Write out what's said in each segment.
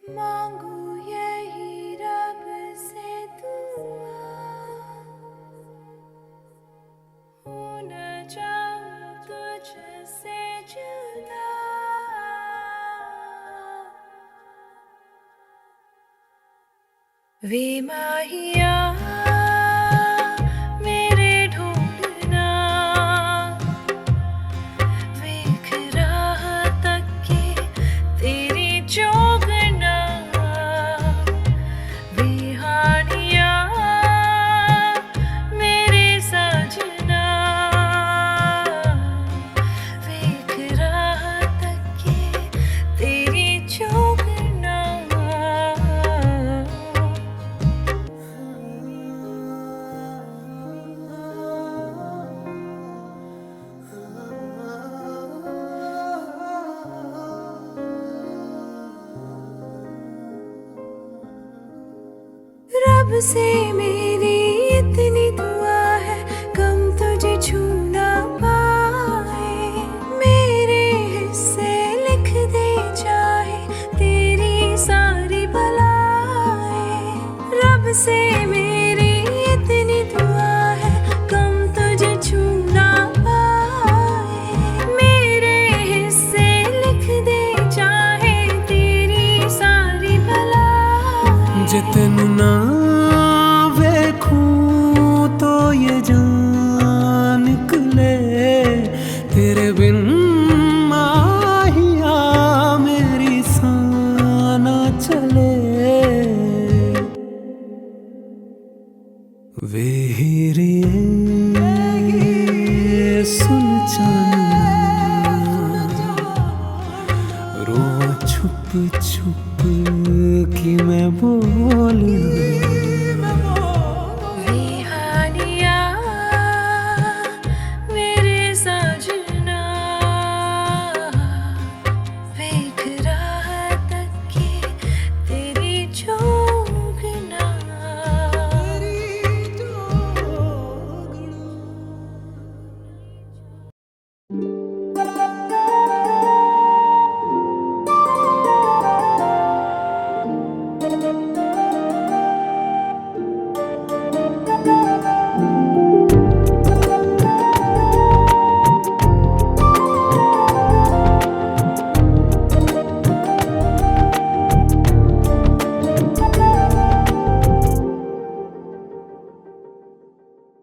मांगू यही रब से दुआ, हो न जाऊं तुझसे जुदा। वे माहिया मेरे ढूंढना, वेख राह तक के तेरी जोगना। वे हानिया मेरे सजना, वेख राह तक के तेरी जोगना। रब से मेरी इतनी दुआ है, गम तुझे छू ना पाए। मेरे हिस्से लिख दे चाहे तेरी सारी बलाएं। रब से मेरी इतनी दुआ है, गम तुझे छू ना पाए। मेरे हिस्से लिख दे चाहे तेरी सारी बलाएं। जितन ना देखूं तो ये जान निकले, तेरे बिन माहिया मेरी साना चले। वे हीरे सुन जाना, रोआ छुप छुप कि मैं बोलूं। वे हानिया मेरे सजना, वेख राह तक के तेरी जोगना।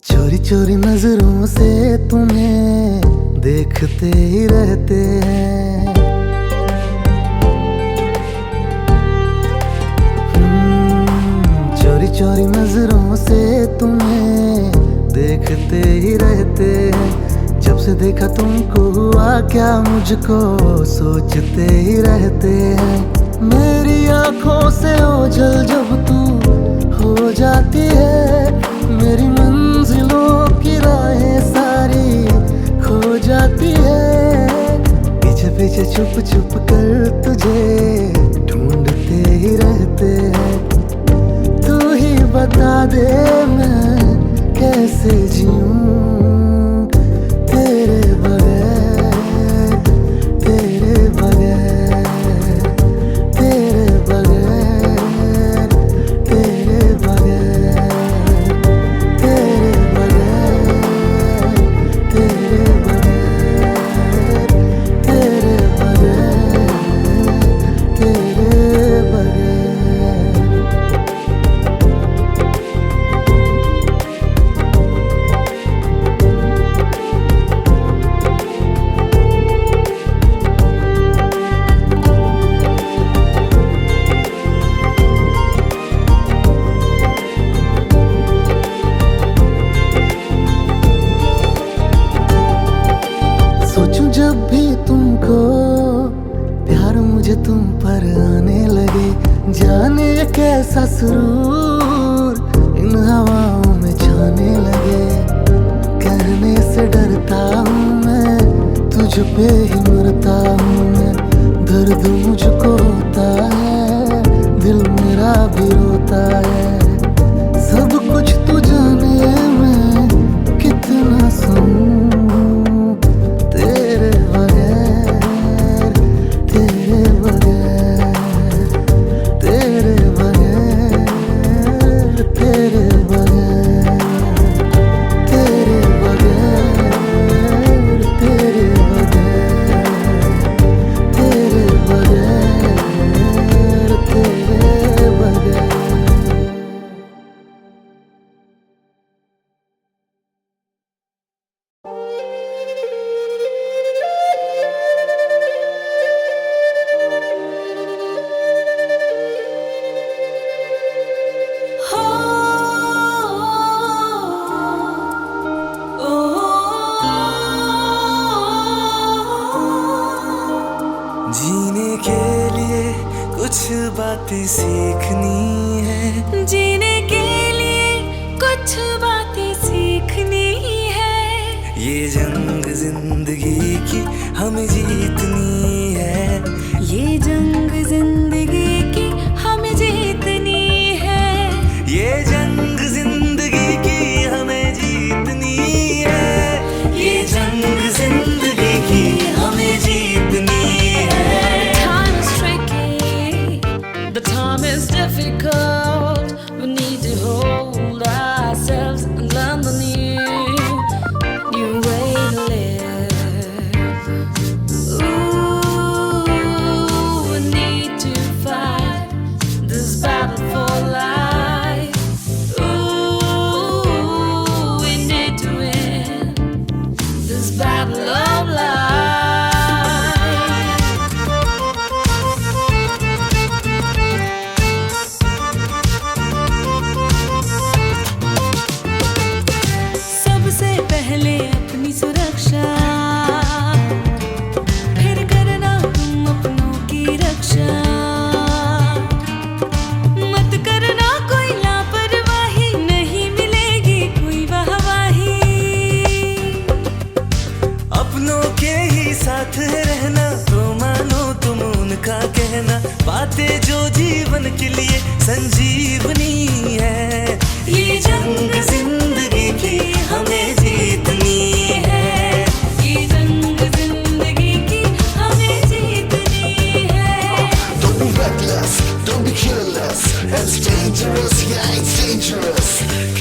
चोरी चोरी नजरों से तुम्हें देखते ही रहते हैं। चोरी चोरी नजरों से तुम्हें देखते ही रहते हैं। जब से देखा तुमको हुआ क्या मुझको सोचते ही रहते हैं। मेरी आंखों से ओझल जब तू हो जाती है, मेरी मंजिलों की राहें सारी खो जाती है। पीछे पीछे छुप छुप कर तुझे ढूंढते ही रहते हैं। तू ही बता दे मैं कैसे जीऊं तेरे बगैर, तेरे बगैर, तेरे बगैर, तेरे बगैर, तेरे बगैर, तेरे बगैर, तेरे बगैर, तेरे बगैर। सोचूं जब भी तुमको, प्यार मुझे तुम पर आने लगे। जाने कैसा सुरूर इन हवाओं में छाने लगे। कहने से डरता हूँ मैं, तुझ पे ही मरता हूँ मैं। दर्द मुझको होता है, दिल मेरा भी रोता है। सब कुछ तू जाने मैं कितना सहूं तेरे बगैर, तेरे बगैर, बातें सीखनी है, जीने के लिए कुछ बातें सीखनी है। ये जंग जिंदगी की हमें जीतनी है, ये जंग जिंदगी की हमें जीतनी है। ये जंग जिंदगी की हमें जीतनी है, ये जंग जिंदगी की हमें जीतनी है। Time is tricky, the time is difficult. We need to hold ourselves and learn the new way to live. Ooh, we need to fight this battle for life. Ooh, we need to win this battle of life. सबसे पहले अपनी सुरक्षा, फिर करना तुम अपनों की रक्षा। मत करना कोई लापरवाही, नहीं मिलेगी कोई वाहवाही। अपनों के ही साथ रहना तो मानो तुम उनका कहना, बातें जो जीवन के लिए संजीवनी है। ये जंग जिंदगी की हमें जीतनी है, ये जंग जिंदगी की हमें जीतनी है। Don't be reckless, don't be careless. It's dangerous, yeah, it's dangerous.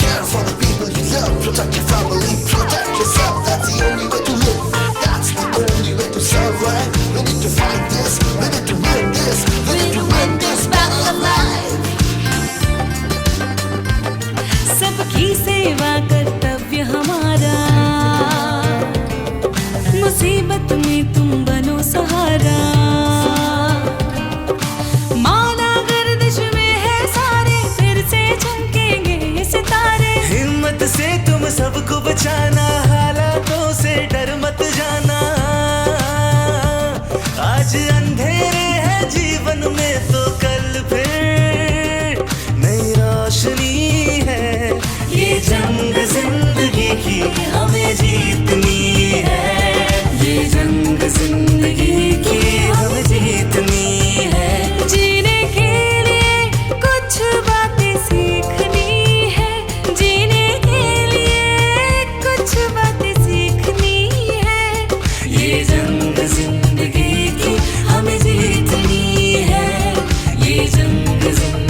Care for the people you love, protect your family, protect yourself. That's the only way to live. That's the only way to survive. We need to fight this, we need to win this, we need to win this battle of life. सबकी सेवा कर्तव्य हमारा, मुसीबत में तुम बनो सहारा। माना गर्दिश में है सारे, फिर से चमकेंगे ये सितारे। हिम्मत से तुम सबको बचाना, हालातों से डर मत जाना। आज अंधेरे है जीवन में तो कल फिर नई रोशनी है। ये जंग जिंदगी की हमें जीतनी है, ये जंग जिंदगी की हमें जीतनी है। जीने के लिए कुछ बातें सीखनी है, जीने के लिए कुछ बातें सीखनी है। ये जंग जिंदगी की हमें जीतनी है, ये जंग जिंदगी